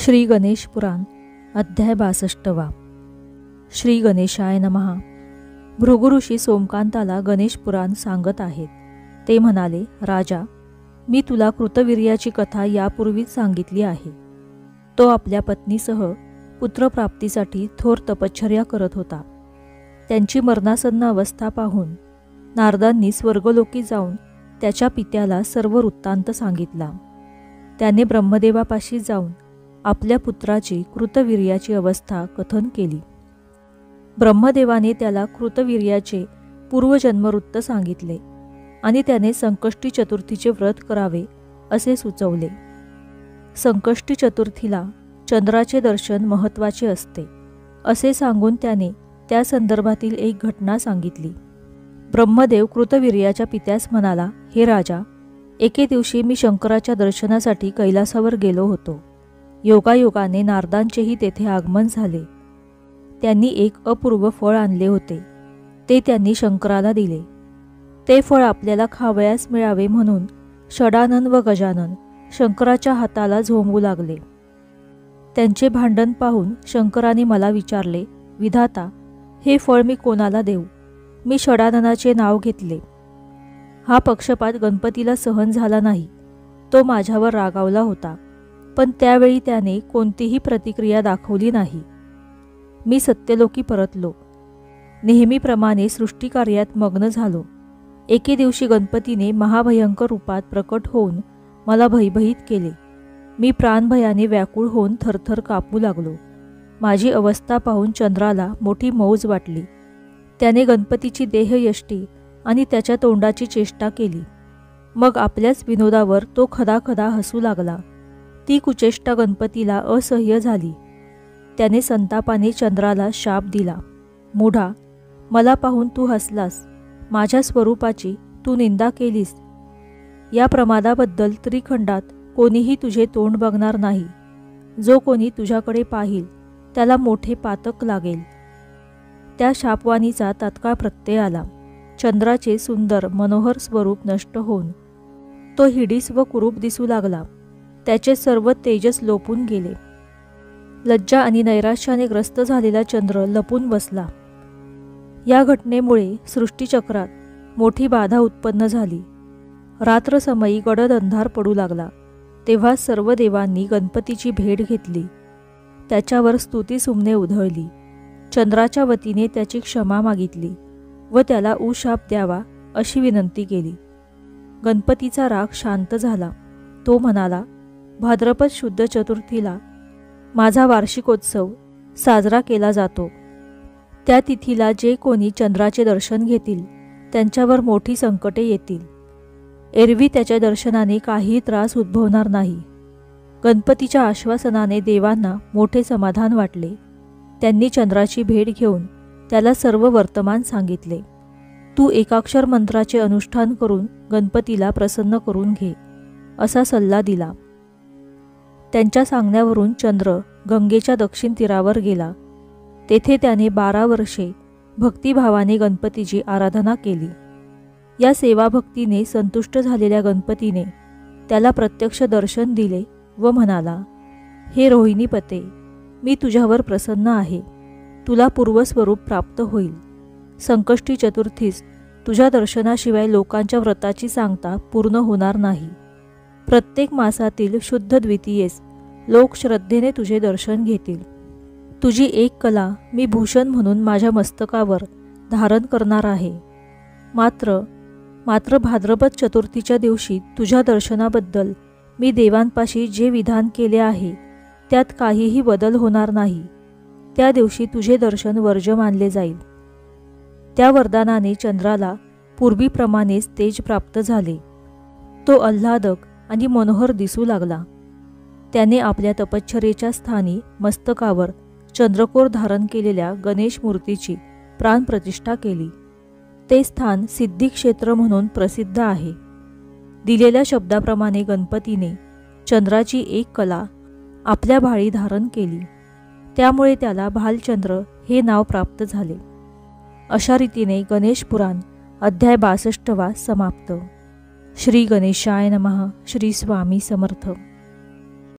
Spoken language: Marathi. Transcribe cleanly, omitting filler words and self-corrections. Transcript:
श्री गणेश पुराण अध्याय 62। श्री गणेशाय नमः। भृगुऋषी सोमकांताला गणेश पुराण सांगत आहेत। ते म्हणाले, राजा, मी तुला कृतवीर्याची कथा यापूर्वीच सांगितली आहे। तो आपल्या पत्नीसह पुत्रप्राप्तीसाठी थोर तपश्चर्या करत होता। त्यांची मरणासन्न अवस्था पाहून नारदांनी स्वर्गलोकी जाऊन त्याच्या पित्याला सर्व वृत्तांत सांगितला। त्याने ब्रह्मदेवापाशी जाऊन आपल्या पुत्राची कृतवीर्याची अवस्था कथन केली। ब्रह्मदेवाने त्याला कृतवीर्याचे पूर्वजन्मवृत्त सांगितले आणि त्याने संकष्टी चतुर्थीचे व्रत करावे असे सुचवले। संकष्टी चतुर्थीला चंद्राचे दर्शन महत्त्वाचे असते असे सांगून त्याने त्या संदर्भातील एक घटना सांगितली। ब्रह्मदेव कृतवीर्याच्या पित्यास म्हणाला, हे राजा, एके दिवशी मी शंकराच्या दर्शनासाठी कैलासावर गेलो होतो। योगायोगाने नारदांचेही तेथे आगमन झाले। त्यांनी एक अपूर्व फळ आणले होते। ते त्यांनी शंकराला दिले। ते फळ आपल्याला खावयास मिळावे म्हणून षडानन व गजानन शंकराच्या हाताला झोंबू लागले। त्यांचे भांडण पाहून शंकराने मला विचारले, विधाता, हे फळ मी कोणाला देऊ? मी षडाननाचे नाव घेतले। हा पक्षपात गणपतीला सहन झाला नाही। तो माझ्यावर रागावला होता, पण त्यावेळी त्याने कोणतीही प्रतिक्रिया दाखवली नाही। मी सत्यलोकी परतलो। नेहमीप्रमाणे सृष्टिकार्यात मग्न झालो। एके दिवशी गणपतीने महाभयंकर रूपात प्रकट होऊन मला भयभीत केले। मी प्राणभयाने व्याकुळ होऊन थरथर कापू लागलो। माझी अवस्था पाहून चंद्राला मोठी मौज वाटली। त्याने गणपतीची देहयष्टी आणि त्याच्या तोंडाची चेष्टा केली। मग आपल्याच विनोदावर तो खदाखदा हसू लागला। ती कुचेष्टा गणपतीला असह्य झाली। त्याने संतापाने चंद्राला शाप दिला, मूढा, मला पाहून तू हसलास, माझ्या स्वरूपाची तू निंदा केलीस। या प्रमादाबद्दल त्रिखंडात कोणीही तुझे तोंड बघणार नाही। जो कोणी तुझ्याकडे पाहिल त्याला मोठे पातक लागेल। त्या शापवाणीचा तत्काळ प्रत्यय आला। चंद्राचे सुंदर मनोहर स्वरूप नष्ट होऊन तो हिडीस व कुरूप दिसू लागला। त्याचे सर्व तेजस लोपून गेले। लज्जा आणि नैराश्याने ग्रस्त झालेला चंद्र लपून बसला। या घटनेमुळे सृष्टीचक्रात मोठी बाधा उत्पन्न झाली। रात्रसमयी गडद अंधार पडू लागला। तेव्हा सर्व देवांनी गणपतीची भेट घेतली। त्याच्यावर स्तुतिसुमने उधळली। चंद्राच्या वतीने त्याची क्षमा मागितली व त्याला उशाप द्यावा अशी विनंती केली। गणपतीचा राग शांत झाला। तो म्हणाला, भाद्रपद शुद्ध चतुर्थीला माझा वार्षिकोत्सव साजरा केला जातो। त्या तिथीला जे कोणी चंद्राचे दर्शन घेतील त्यांच्यावर मोठी संकटे येतील। एरवी त्याच्या दर्शनाने काही त्रास उद्भवणार नाही। गणपतीच्या आश्वासनाने देवांना मोठे समाधान वाटले। त्यांनी चंद्राची भेट घेऊन त्याला सर्व वर्तमान सांगितले। तू एकाक्षर मंत्राचे अनुष्ठान करून गणपतीला प्रसन्न करून घे असा सल्ला दिला। त्यांच्या सांगण्यावरून चंद्र गंगेच्या दक्षिण तीरावर गेला। तेथे त्याने 12 वर्षे भक्तिभावाने गणपतीची आराधना केली। या सेवाभक्तीने संतुष्ट झालेल्या गणपतीने त्याला प्रत्यक्ष दर्शन दिले व म्हणाला, हे रोहिणीपते, मी तुझ्यावर प्रसन्न आहे। तुला पूर्वस्वरूप प्राप्त होईल। संकष्टी चतुर्थीस तुझ्या दर्शनाशिवाय लोकांच्या व्रताची सांगता पूर्ण होणार नाही। प्रत्येक मासातील शुद्ध द्वितीयेस लोक श्रद्धेने तुझे दर्शन घेतील। तुझी एक कला मी भूषण म्हणून माझ्या मस्तकावर धारण करणार आहे। मात्र भाद्रपद चतुर्थीच्या दिवशी तुझ्या दर्शनाबद्दल मी देवांपाशी जे विधान केले आहे त्यात काहीही बदल होणार नाही। त्या दिवशी तुझे दर्शन वर्ज्य मानले जाईल। त्या वरदानाने चंद्राला पूर्वीप्रमाणेच तेज प्राप्त झाले। तो आल्हादक आणि मनोहर दिसू लागला। त्याने आपल्या तपश्चर्येच्या स्थानी मस्तकावर चंद्रकोर धारण केलेल्या गणेश मूर्तीची प्राणप्रतिष्ठा केली। ते स्थान सिद्धिक्षेत्र म्हणून प्रसिद्ध आहे। दिलेल्या शब्दाप्रमाणे गणपतीने चंद्राची एक कला आपल्या भाळी धारण केली। त्यामुळे त्याला भालचंद्र हे नाव प्राप्त झाले। अशा रीतीने गणेश पुराण अध्याय 62 समाप्त। श्री गणेशाय नमः। श्री स्वामी समर्थ।